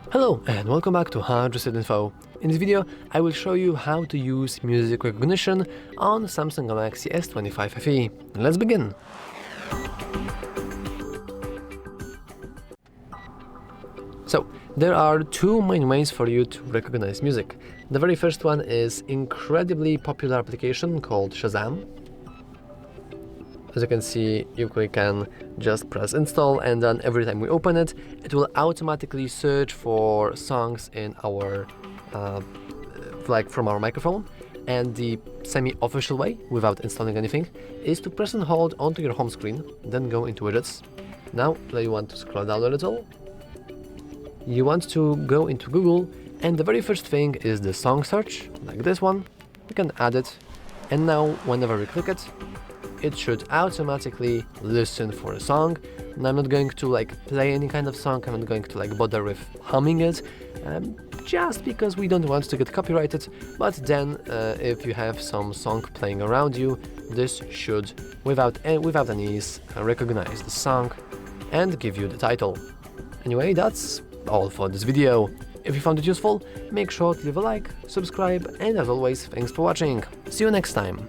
Hello and welcome back to HardReset.Info. In this video, I will show you how to use music recognition on Samsung Galaxy S25 FE. Let's begin! So, there are two main ways for you to recognize music. The very first one is incredibly popular application called Shazam. As you can see, you can just press install, and then every time we open it, it will automatically search for songs in our from our microphone. And the semi-official way, without installing anything, is to press and hold onto your home screen, then go into widgets. Now you want to scroll down a little. You want to go into Google, and the very first thing is the song search, like this one. You can add it, and now whenever we click it, it should automatically listen for a song. And I'm not going to play any kind of song. I'm not going to bother with humming it, just because we don't want to get copyrighted. But then if you have some song playing around you, this should without any ease recognize the song and give you the title. Anyway, that's all for this video. If you found it useful, make sure to leave a like, subscribe, and as always, thanks for watching. See you next time.